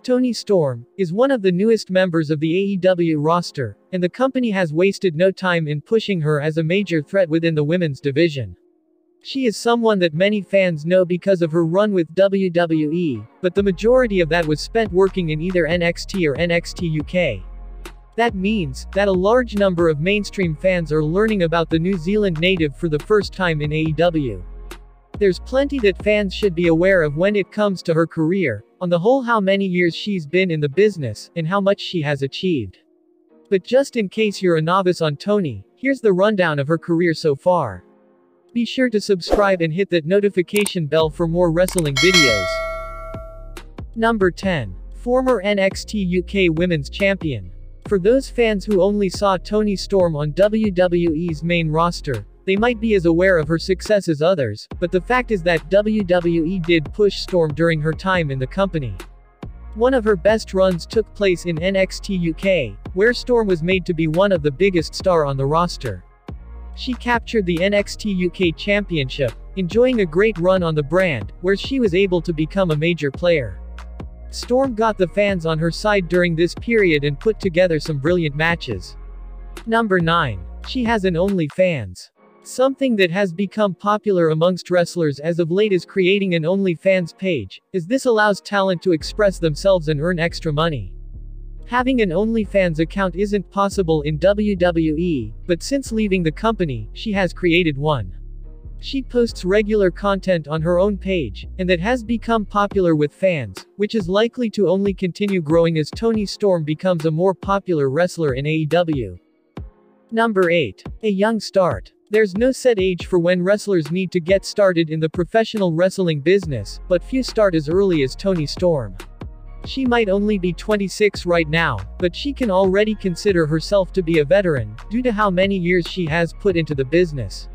Toni Storm is one of the newest members of the AEW roster, and the company has wasted no time in pushing her as a major threat within the women's division. She is someone that many fans know because of her run with WWE, but the majority of that was spent working in either NXT or NXT UK. That means that a large number of mainstream fans are learning about the New Zealand native for the first time in AEW. There's plenty that fans should be aware of when it comes to her career, on the whole, how many years she's been in the business, and how much she has achieved. But just in case you're a novice on Toni, here's the rundown of her career so far. Be sure to subscribe and hit that notification bell for more wrestling videos. Number 10. Former NXT UK Women's Champion. For those fans who only saw Toni Storm on WWE's main roster, they might be as aware of her success as others, but the fact is that WWE did push Storm during her time in the company. One of her best runs took place in NXT UK, where Storm was made to be one of the biggest stars on the roster. She captured the NXT UK Championship, enjoying a great run on the brand, where she was able to become a major player. Storm got the fans on her side during this period and put together some brilliant matches. Number 9. She has an OnlyFans. Something that has become popular amongst wrestlers as of late is creating an OnlyFans page, as this allows talent to express themselves and earn extra money. Having an OnlyFans account isn't possible in WWE, but since leaving the company, she has created one. She posts regular content on her own page, and that has become popular with fans, which is likely to only continue growing as Toni Storm becomes a more popular wrestler in AEW. Number 8. A young start. There's no set age for when wrestlers need to get started in the professional wrestling business, but few start as early as Toni Storm. She might only be 26 right now, but she can already consider herself to be a veteran, due to how many years she has put into the business.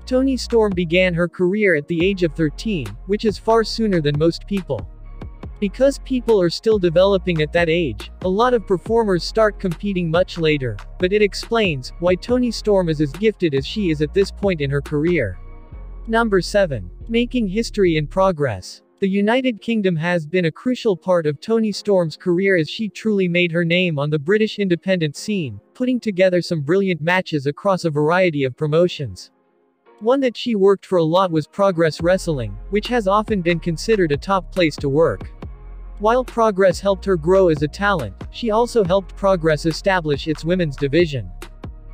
Toni Storm began her career at the age of 13, which is far sooner than most people. Because people are still developing at that age, a lot of performers start competing much later, but it explains why Toni Storm is as gifted as she is at this point in her career. Number 7. Making history in progress. The United Kingdom has been a crucial part of Toni Storm's career as she truly made her name on the British independent scene, putting together some brilliant matches across a variety of promotions. One that she worked for a lot was Progress Wrestling, which has often been considered a top place to work. While Progress helped her grow as a talent, she also helped Progress establish its women's division.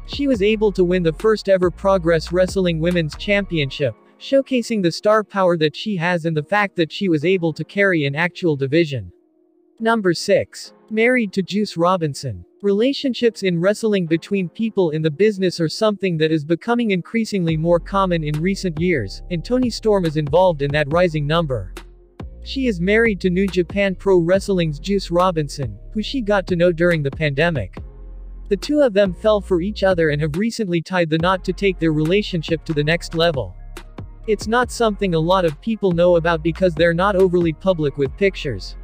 She was able to win the first ever Progress Wrestling Women's Championship, showcasing the star power that she has and the fact that she was able to carry an actual division. Number 6. Married to Juice Robinson. Relationships in wrestling between people in the business are something that is becoming increasingly more common in recent years, and Toni Storm is involved in that rising number. She is married to New Japan Pro Wrestling's Juice Robinson, who she got to know during the pandemic. The two of them fell for each other and have recently tied the knot to take their relationship to the next level. It's not something a lot of people know about because they're not overly public with pictures.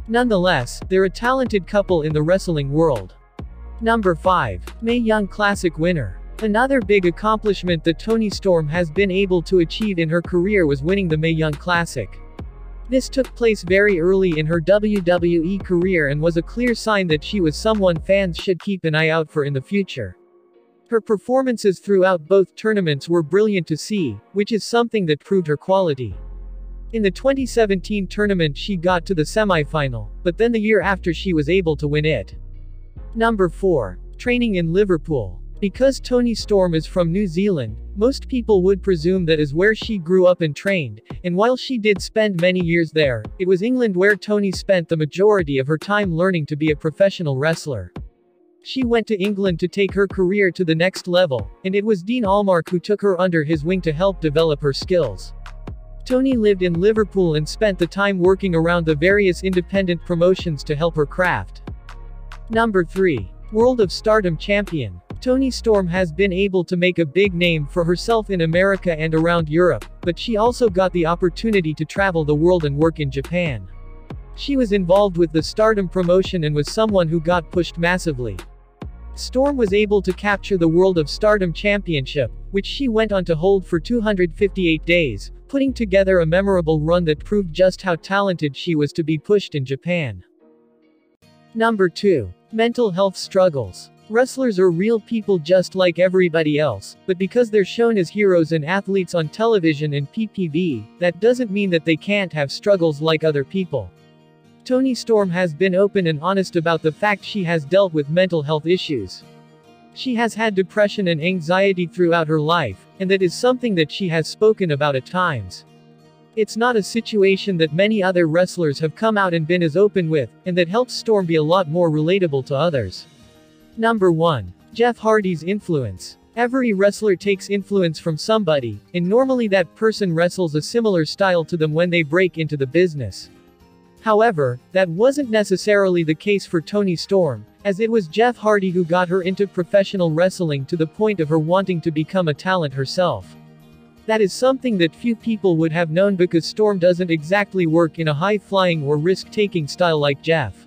Nonetheless, they're a talented couple in the wrestling world. Number 5. Mae Young Classic winner. Another big accomplishment that Toni Storm has been able to achieve in her career was winning the Mae Young Classic. This took place very early in her WWE career and was a clear sign that she was someone fans should keep an eye out for in the future. Her performances throughout both tournaments were brilliant to see, which is something that proved her quality. In the 2017 tournament she got to the semi-final, but then the year after she was able to win it. Number 4. Training in Liverpool. Because Toni Storm is from New Zealand, most people would presume that is where she grew up and trained, and while she did spend many years there, it was England where Toni spent the majority of her time learning to be a professional wrestler. She went to England to take her career to the next level, and it was Dean Allmark who took her under his wing to help develop her skills. Toni lived in Liverpool and spent the time working around the various independent promotions to help her craft. Number 3. World of Stardom Champion. Toni Storm has been able to make a big name for herself in America and around Europe, but she also got the opportunity to travel the world and work in Japan. She was involved with the Stardom promotion and was someone who got pushed massively. Storm was able to capture the World of Stardom Championship, which she went on to hold for 258 days, putting together a memorable run that proved just how talented she was to be pushed in Japan. Number 2. Mental health struggles. Wrestlers are real people just like everybody else, but because they're shown as heroes and athletes on television and PPV, that doesn't mean that they can't have struggles like other people. Toni Storm has been open and honest about the fact she has dealt with mental health issues. She has had depression and anxiety throughout her life, and that is something that she has spoken about at times. It's not a situation that many other wrestlers have come out and been as open with, and that helps Storm be a lot more relatable to others. Number 1. Jeff Hardy's influence. Every wrestler takes influence from somebody, and normally that person wrestles a similar style to them when they break into the business. However, that wasn't necessarily the case for Toni Storm, as it was Jeff Hardy who got her into professional wrestling to the point of her wanting to become a talent herself. That is something that few people would have known because Storm doesn't exactly work in a high-flying or risk-taking style like Jeff.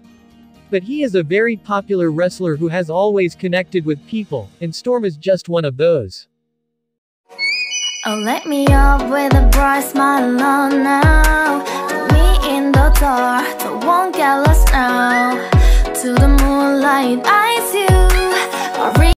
But he is a very popular wrestler who has always connected with people, and Storm is just one of those. Oh, let me up with a bright smile on now. Put me in the dark, so won't get lost now. To the moonlight,